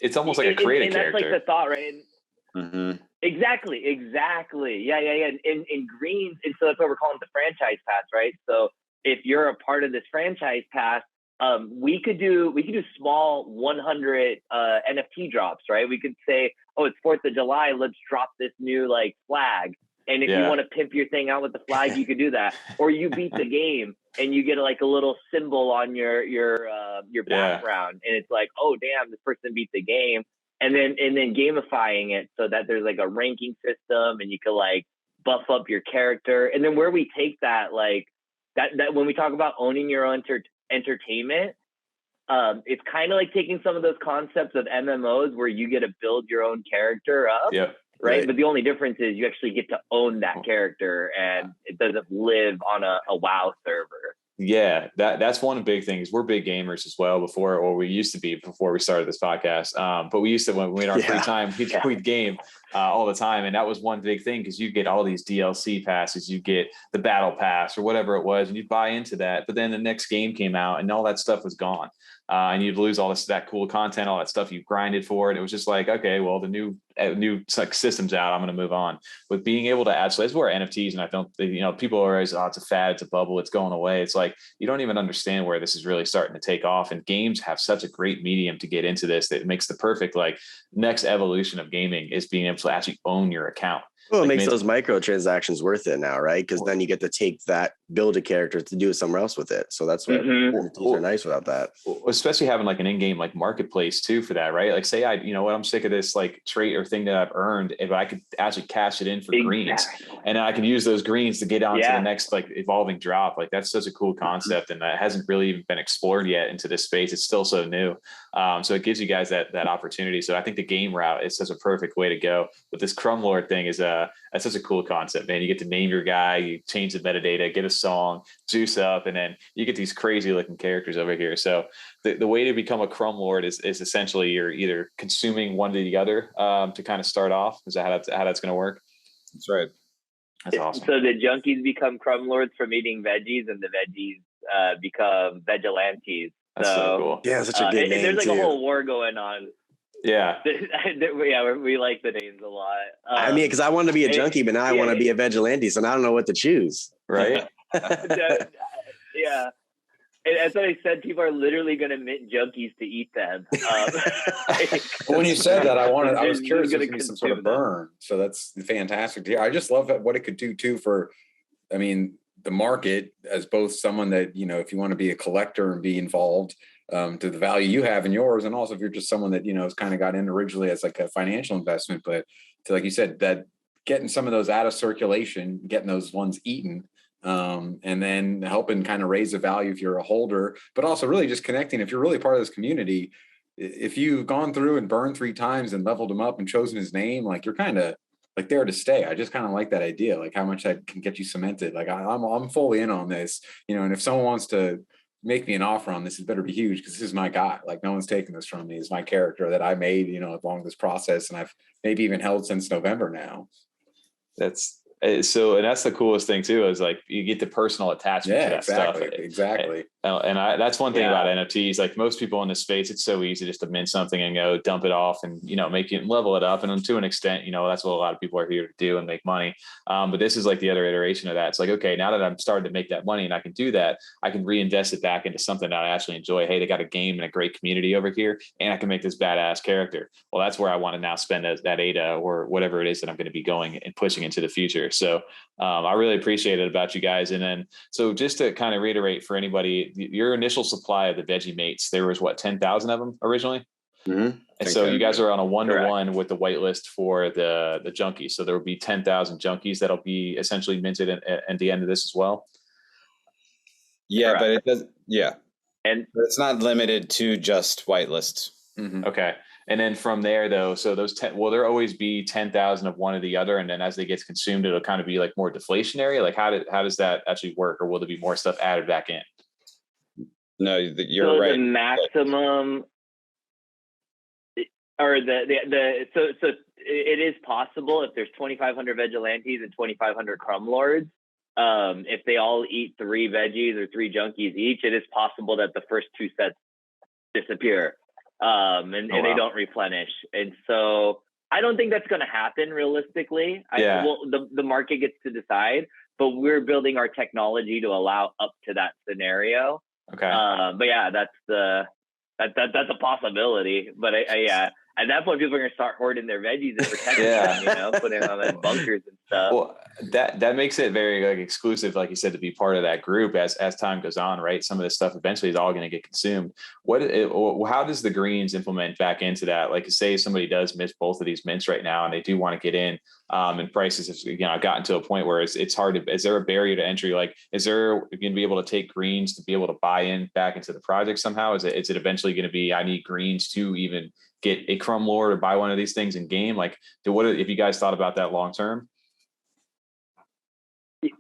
It's almost like a creative character. That's like the thought, right? Exactly. Yeah. In greens, and so that's why we're calling it the franchise pass, right? So if you're a part of this franchise pass, we could do small 100 NFT drops, right? We could say, oh, it's 4th of July, let's drop this new like flag. And if you want to pimp your thing out with the flag, you could do that. Or you beat the game and you get like a little symbol on your background, and it's like, oh damn, this person beat the game. And then gamifying it so that there's like a ranking system, and you can like buff up your character. And then where we take that, like that when we talk about owning your own entertainment, it's kind of like taking some of those concepts of MMOs where you get to build your own character up. Yeah. Right. But the only difference is you actually get to own that character, and it doesn't live on a WoW server. Yeah, that's one of the big things. We're big gamers as well we used to be before we started this podcast. But we used to, when we had our free time, we'd game. all the time. And that was one big thing, because you get all these DLC passes, you get the battle pass or whatever it was, and you buy into that. But then the next game came out and all that stuff was gone. And you'd lose all that cool content, all that stuff you grinded for. And it was just like, okay, well, the new system's out, I'm going to move on. With being able to actually, that's where NFTs, and I don't, people are always, oh, it's a fad, it's a bubble, it's going away. It's like, you don't even understand where this is really starting to take off. And games have such a great medium to get into this that it makes the perfect, like, next evolution of gaming is being able to actually own your account. Well, it makes those microtransactions worth it now, right? Because then you get to take that, build a character to do somewhere else with it. So that's what NFTs are nice without that. Especially having like an in-game like marketplace too for that, right? Like, say I'm sick of this like trait or thing that I've earned, if I could actually cash it in for greens, and I can use those greens to get on to the next like evolving drop. Like, that's such a cool concept, and that hasn't really even been explored yet into this space. It's still so new. So it gives you guys that opportunity. So I think the game route is such a perfect way to go. But this Crumb Lord thing is that's such a cool concept, man. You get to name your guy, you change the metadata, get a song, juice up, and then you get these crazy looking characters over here. So the way to become a Crumb Lord is essentially you're either consuming one to the other to kind of start off. Is that how that's going to work? That's right. That's awesome. So the Junkies become Crumb Lords from eating veggies, and the Veggies become Veggielanties. That's so cool. Yeah, such a good name. There's like a whole war going on. Yeah. We like the names a lot. I mean, because I wanted to be a junkie, but now I want to be a Veggielantie, so now I don't know what to choose. Right? Yeah. And as I said, people are literally going to mint junkies to eat them. When you said that, I was curious if there's going to be some sort of burn. So that's fantastic to hear. I just love what it could do too the market, as both someone that, if you want to be a collector and be involved, to the value you have in yours. And also if you're just someone that, has kind of got in originally as like a financial investment, but to, like you said, that getting some of those out of circulation, getting those ones eaten, and then helping kind of raise the value if you're a holder, but also really just connecting. If you're really part of this community, if you've gone through and burned 3 times and leveled him up and chosen his name, like you're kind of like there to stay. I just kind of like that idea, like how much that can get you cemented. Like I'm fully in on this, and if someone wants to make me an offer on this, it better be huge, because this is my guy. Like, no one's taking this from me. It's my character that I made, along this process, and I've maybe even held since November now. So, and that's the coolest thing too, is like you get the personal attachment to that stuff. Exactly. And that's one thing about NFTs. Like, most people in this space, it's so easy just to mint something and go dump it off and, make it, level it up. And to an extent, that's what a lot of people are here to do and make money. But this is like the other iteration of that. It's like, okay, now that I'm starting to make that money and I can do that, I can reinvest it back into something that I actually enjoy. Hey, they got a game and a great community over here, and I can make this badass character. Well, that's where I want to now spend that ADA or whatever it is that I'm going to be going and pushing into the future. So I really appreciate it about you guys. And then, so just to kind of reiterate for anybody, your initial supply of the VeggieMates, there was 10,000 of them originally. Mm-hmm. And so you guys are on a 1-to-1 with the whitelist for the Junkies. So there will be 10,000 Junkies that'll be essentially minted at the end of this as well. Yeah, but it does. Yeah. And it's not limited to just whitelist. Mm-hmm. Okay. And then from there, though, so those 10, will there always be 10,000 of one or the other? And then as they get consumed, it'll kind of be like more deflationary. Like, how does that actually work? Or will there be more stuff added back in? No, you're right. The maximum, or so it is possible if there's 2,500 Veggielanties and 2,500 Crumb Lords. If they all eat 3 veggies or 3 junkies each, it is possible that the first 2 sets disappear. And they don't replenish. And so I don't think that's going to happen realistically. The market gets to decide, but we're building our technology to allow up to that scenario. Okay. But yeah, that's a possibility. But at that point, people are going to start hoarding their veggies and protecting them, putting them in bunkers and stuff. Well, that makes it very exclusive, like you said, to be part of that group as time goes on, right? Some of this stuff eventually is all going to get consumed. How does the greens implement back into that? Like, say somebody does miss both of these mints right now and they do want to get in, and prices have gotten to a point where it's hard to. Is there a barrier to entry? Like, is there going to be able to take greens to be able to buy in back into the project somehow? Is it eventually going to be, I need greens to even get a Crumb Lord or buy one of these things in game? Like, if you guys thought about that long term?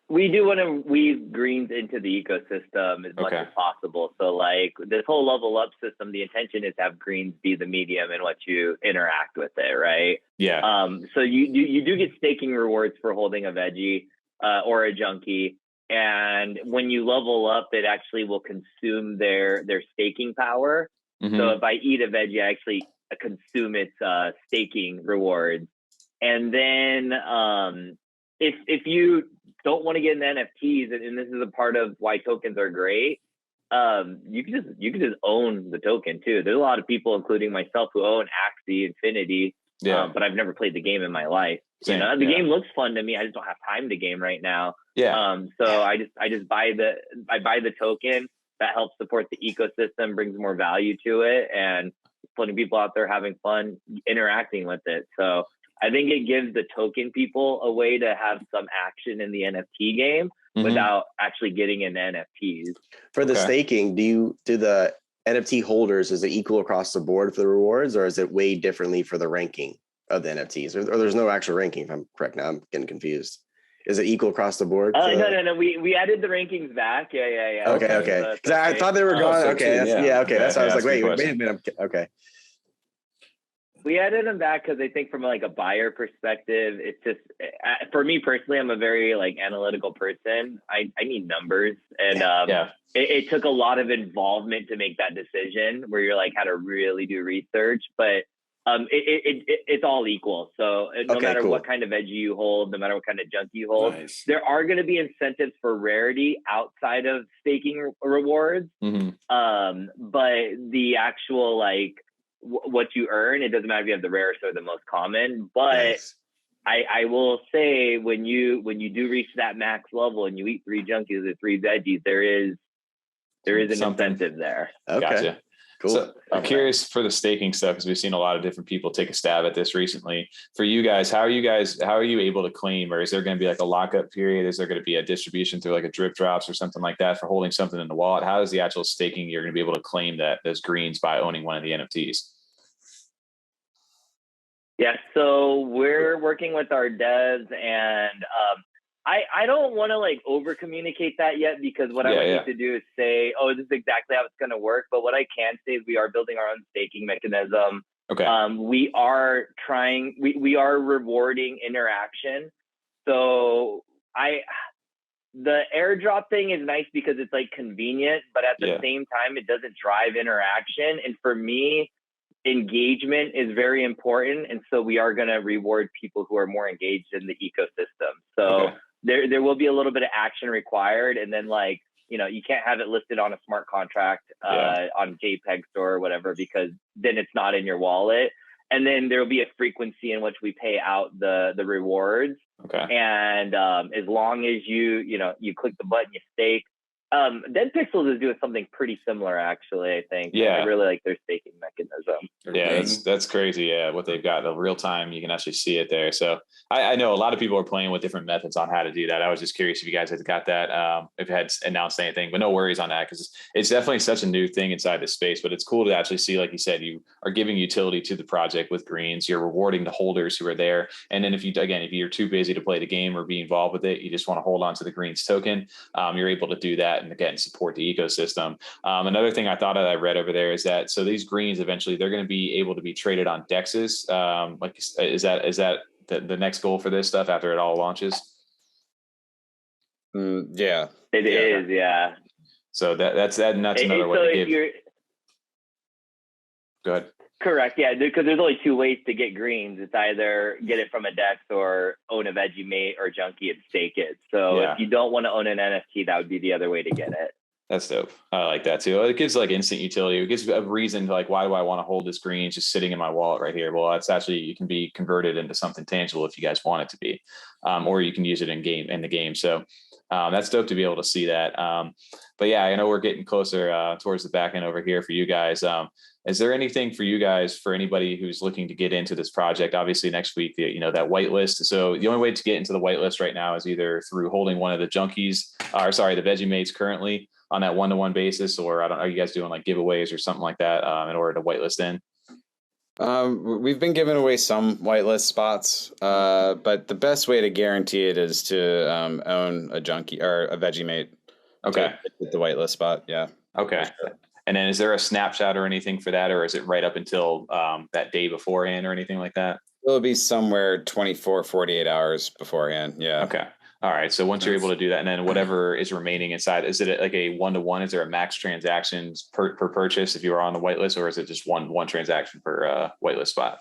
We do want to weave greens into the ecosystem as much as possible. So like this whole level up system, the intention is to have greens be the medium in what you interact with it, right? Yeah. So you do get staking rewards for holding a veggie or a junkie. And when you level up, it actually will consume their staking power. Mm-hmm. So if I eat a veggie, I actually consume its staking rewards. And then if you don't want to get into NFTs, and this is a part of why tokens are great, you can just own the token too. There's a lot of people, including myself, who own Axie Infinity, but I've never played the game in my life. Same. You know, the game looks fun to me. I just don't have time to game right now. So I just buy the token that helps support the ecosystem, brings more value to it, and plenty of people out there having fun interacting with it. So I think it gives the token people a way to have some action in the NFT game without actually getting into NFTs. For the staking, do the NFT holders, is it equal across the board for the rewards, or is it weighed differently for the ranking of the NFTs? Or there's no actual ranking, if I'm correct now. I'm getting confused. Is it equal across the board? No. We added the rankings back. Yeah. Okay. Because I thought they were gone. Okay. That's why I was like, wait a minute. Okay. We added them back because I think from like a buyer perspective, it's just, for me personally, I'm a very like analytical person. I need numbers, and it took a lot of involvement to make that decision where you're like, how to really do research, but it's all equal. So no matter what kind of veggie you hold, no matter what kind of junkie you hold, there are going to be incentives for rarity outside of staking rewards. But the actual like what you earn, it doesn't matter if you have the rarest or the most common. But I will say when you do reach that max level and you eat 3 junkies or 3 veggies, there is an incentive there. Gotcha. Cool. So I'm curious for the staking stuff, because we've seen a lot of different people take a stab at this recently. For you guys, how are you able to claim, or is there going to be like a lockup period? Is there going to be a distribution through like a drip drops or something like that for holding something in the wallet? How is the actual staking you're going to be able to claim those greens by owning one of the NFTs? Yeah, so we're working with our devs, and I don't want to like over communicate that yet, because what I want you to do is say, oh, this is exactly how it's going to work. But what I can say is we are building our own staking mechanism. We are rewarding interaction. So the airdrop thing is nice because it's like convenient, but at the same time, it doesn't drive interaction. And for me, engagement is very important. And so we are going to reward people who are more engaged in the ecosystem. So there will be a little bit of action required. And then like, you know, you can't have it listed on a smart contract on JPEG store or whatever, because then it's not in your wallet. And then there'll be a frequency in which we pay out the rewards. And as long as you click the button, you stake. Dead Pixels is doing something pretty similar, actually. I think. I really like their staking mechanism. Yeah, that's crazy. Yeah, what they've got, the real time, you can actually see it there. So I know a lot of people are playing with different methods on how to do that. I was just curious if you guys had got that, if you had announced anything, but no worries on that, because it's definitely such a new thing inside this space. But it's cool to actually see, like you said, you are giving utility to the project with greens. You're rewarding the holders who are there. And then if you're too busy to play the game or be involved with it, you just want to hold on to the greens token, you're able to do that and again support the ecosystem. Another thing I thought I read over there is that so these greens eventually they're going to be able to be traded on Dexes. Like is that the next goal for this stuff after it all launches? It is. So that's another way to give. Go ahead. Correct. Yeah, because there's only 2 ways to get greens. It's either get it from a Dex or own a Veggiemate or Junkie and stake it. So if you don't want to own an NFT, that would be the other way to get it. That's dope. I like that too. It gives like instant utility. It gives a reason to like, why do I want to hold this green just sitting in my wallet right here? Well, it's actually, you can be converted into something tangible if you guys want it to be, or you can use it in the game. So that's dope to be able to see that. But yeah, I know we're getting closer towards the back end over here for you guys. Is there anything for you guys, for anybody who's looking to get into this project? Obviously next week, that whitelist. So the only way to get into the whitelist right now is either through holding one of the junkies, the Veggiemates currently on that 1-to-1 basis, or are you guys doing like giveaways or something like that in order to whitelist in? We've been giving away some whitelist spots, but the best way to guarantee it is to own a junkie or a Veggiemate. Okay. With the whitelist spot, yeah. Okay. Sure. And then is there a snapshot or anything for that, or is it right up until that day beforehand or anything like that? It'll be somewhere 24, 48 hours beforehand. Yeah. Okay. All right. So once you're able to do that, and then whatever is remaining inside, is it like a 1-to-1? Is there a max transactions per purchase if you are on the whitelist, or is it just one transaction per whitelist spot?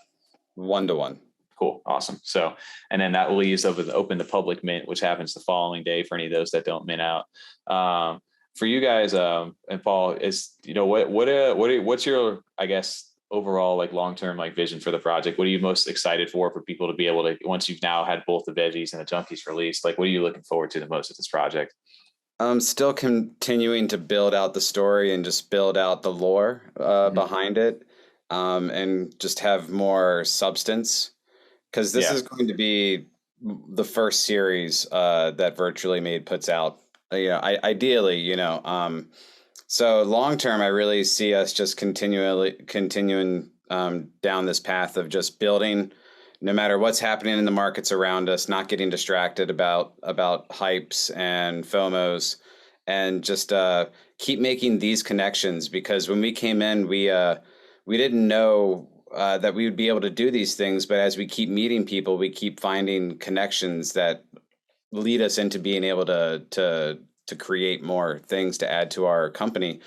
1-to-1. Cool. Awesome. So, and then that leaves open the public mint, which happens the following day for any of those that don't mint out. For you guys, and Paul, is, you know, what's your, I guess, overall like long-term like vision for the project? What are you most excited for people to be able to, once you've now had both the Veggies and the Junkies released, like what are you looking forward to the most with this project? Still continuing to build out the story and just build out the lore behind it, and just have more substance, because this is going to be the first series that Virtually Made puts out. Ideally, so long term, I really see us just continuing down this path of just building, no matter what's happening in the markets around us, not getting distracted about hypes and FOMOs, and just keep making these connections. Because when we came in, we didn't know that we would be able to do these things, but as we keep meeting people, we keep finding connections that lead us into being able to create more things to add to our company.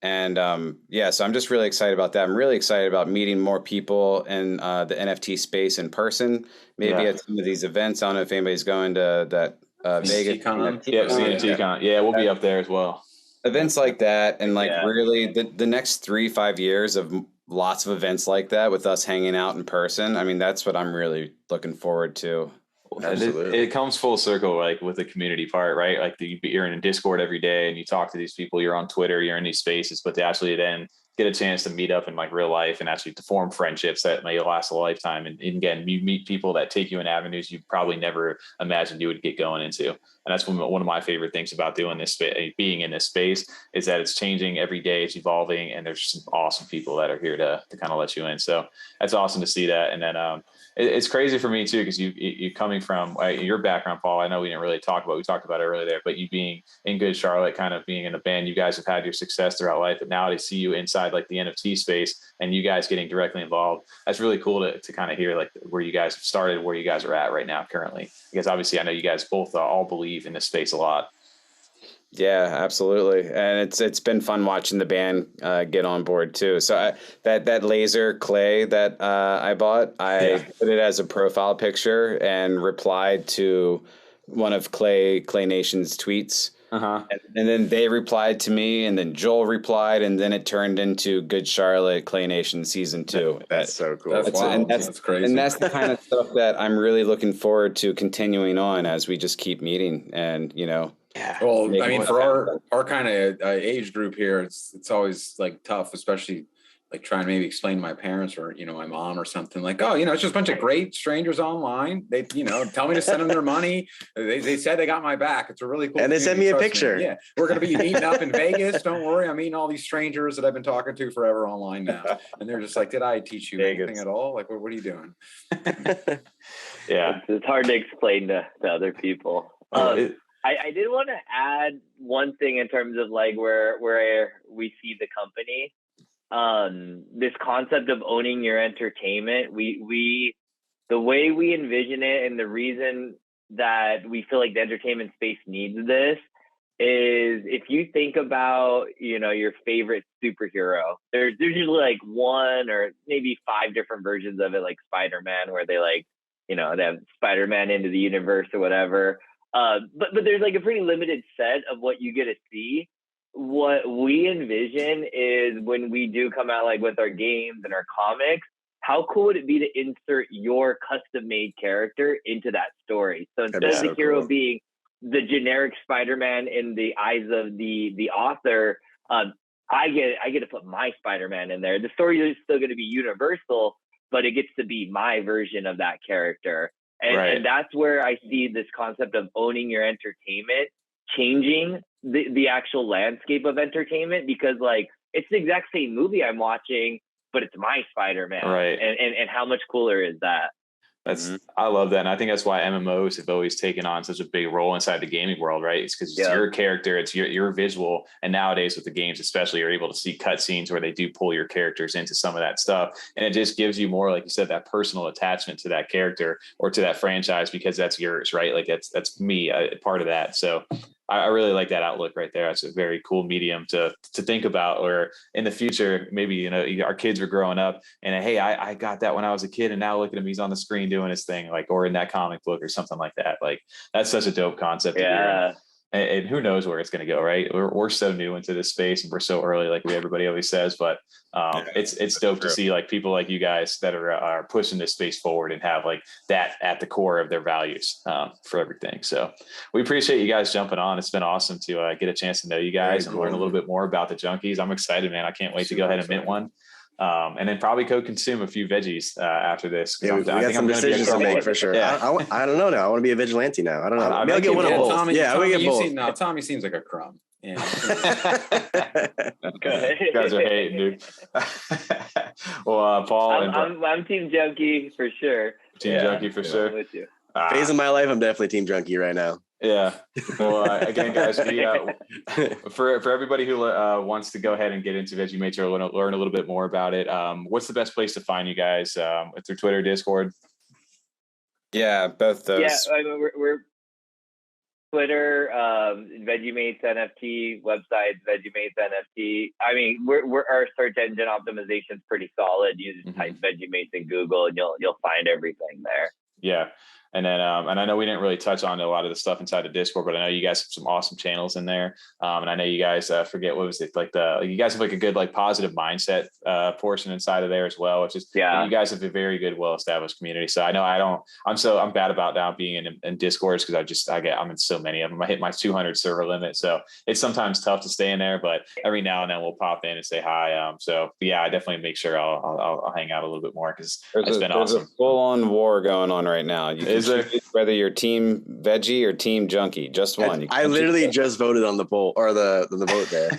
And so I'm just really excited about that. I'm really excited about meeting more people in the NFT space in person, maybe at some of these events. I don't know if anybody's going to that Vegas. CNFT Con. Yeah, we'll be up there as well. Events like that, and really the next 3-5 years of lots of events like that with us hanging out in person. I mean, that's what I'm really looking forward to. It comes full circle, like with the community part, right? Like you're in a Discord every day and you talk to these people, you're on Twitter, you're in these spaces, but to actually then get a chance to meet up in like real life and actually to form friendships that may last a lifetime. And again, you meet people that take you in avenues you probably never imagined you would get going into. And that's one of my favorite things about doing this, being in this space, is that it's changing every day, it's evolving, and there's some awesome people that are here to kind of let you in. So that's awesome to see that. And then it's crazy for me too, because you coming from your background, Paul. I know we didn't really talk about it earlier there, but you being in Good Charlotte, kind of being in the band, you guys have had your success throughout life, but now to see you inside like the NFT space and you guys getting directly involved, that's really cool to kind of hear like where you guys have started, where you guys are at right now currently, because obviously I know you guys both all believe in this space a lot. Yeah, absolutely, and it's been fun watching the band get on board too. So that laser clay that I bought, I put it as a profile picture and replied to one of Clay Nation's tweets, and then they replied to me, and then Joel replied, and then it turned into Good Charlotte Clay Nation Season 2. That's so cool. That's crazy, and that's the kind of stuff that I'm really looking forward to continuing on as we just keep meeting and Yeah. Well, I mean, for our kind of age group here, it's always like tough, especially like trying to maybe explain to my parents or, my mom or something like, oh, it's just a bunch of great strangers online. They, tell me to send them their money. They said they got my back. It's a really cool. And they sent me a picture. Yeah. We're going to be meeting up in Vegas. Don't worry. I'm meeting all these strangers that I've been talking to forever online now. And they're just like, did I teach you anything at all? Like, what are you doing? Yeah. It's hard to explain to other people. I did want to add one thing in terms of like where we see the company. This concept of owning your entertainment, we the way we envision it, and the reason that we feel like the entertainment space needs this is, if you think about your favorite superhero, there's usually like one or maybe 5 different versions of it, like Spider-Man, where they they have Spider-Man into the universe or whatever. But there's like a pretty limited set of what you get to see. What we envision is when we do come out like with our games and our comics, how cool would it be to insert your custom made character into that story? So instead of the hero being the generic Spider-Man in the eyes of the author, I get to put my Spider-Man in there. The story is still going to be universal, but it gets to be my version of that character. And that's where I see this concept of owning your entertainment changing the actual landscape of entertainment, because like it's the exact same movie I'm watching, but it's my Spider-Man. Right. And how much cooler is that? I love that. And I think that's why MMOs have always taken on such a big role inside the gaming world, right? It's because it's your character, it's your visual. And nowadays with the games, especially, you're able to see cutscenes where they do pull your characters into some of that stuff. And it just gives you more, like you said, that personal attachment to that character or to that franchise, because that's yours, right? Like that's me, part of that. So I really like that outlook right there. It's a very cool medium to think about, or in the future, maybe, you know, our kids are growing up and, hey, I got that when I was a kid, and now look at him, he's on the screen doing his thing, like, or in that comic book or something like that. Like, that's such a dope concept. Yeah. And who knows where it's going to go, right? We're so new into this space and we're so early, like everybody always says, but it's dope to see like people like you guys that are pushing this space forward and have like that at the core of their values for everything. So we appreciate you guys jumping on. It's been awesome to get a chance to know you guys and learn a little bit more about the Junkies. I'm excited, man. I can't wait to go ahead and mint one. And then probably consume a few veggies after this. Yeah, we got some decisions to make for sure. Yeah. I don't know now. I want to be a vigilante now. I don't know. Maybe I'll get one of both. Tommy, yeah, we get both. No, Tommy seems like a crumb. Yeah. You guys are hating, dude. Well, Paul, I'm Team Junkie for sure. Team Junkie for sure. I'm with you. Phase of my life, I'm definitely Team Junkie right now. Yeah. Well, again, guys, for everybody who wants to go ahead and get into Veggiemates or learn a little bit more about it, what's the best place to find you guys? Through Twitter, Discord? Yeah, both those. Yeah, I mean, we're Twitter, Veggiemates NFT, website Veggiemates NFT. I mean, we're our search engine optimization is pretty solid. You just type Veggiemates in Google and you'll find everything there. Yeah. And then, and I know we didn't really touch on a lot of the stuff inside the Discord, but I know you guys have some awesome channels in there. And I know you guys what was it? You guys have like a good, like positive mindset portion inside of there as well, which is, you guys have a very good, well-established community. So I know I'm bad about now being in Discords because I'm in so many of them. I hit my 200 server limit. So it's sometimes tough to stay in there, but every now and then we'll pop in and say hi. So yeah, I definitely make sure I'll hang out a little bit more because it's been awesome. There's a full-on war going on right now. You whether you're Team Veggie or Team Junkie, just one. I literally just voted on the poll or the vote there.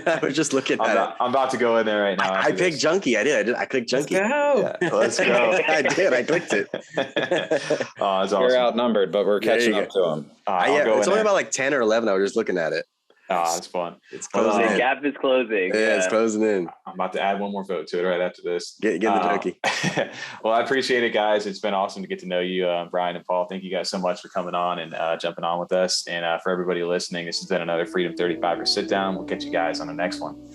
I was just looking at it. I'm about to go in there right now. I picked Junkie. I clicked Junkie. Let's go. I did. I clicked it. That's awesome. We're outnumbered, but we're catching up to them. It's only about like 10 or 11. I was just looking at it. Oh, it's fun. It's closing. The gap is closing. Yeah, it's closing in. I'm about to add one more vote to it right after this. Get the Junkie. Well, I appreciate it, guys. It's been awesome to get to know you, Brian and Paul. Thank you guys so much for coming on and jumping on with us. And for everybody listening, this has been another Freedom 35er sit down. We'll catch you guys on the next one.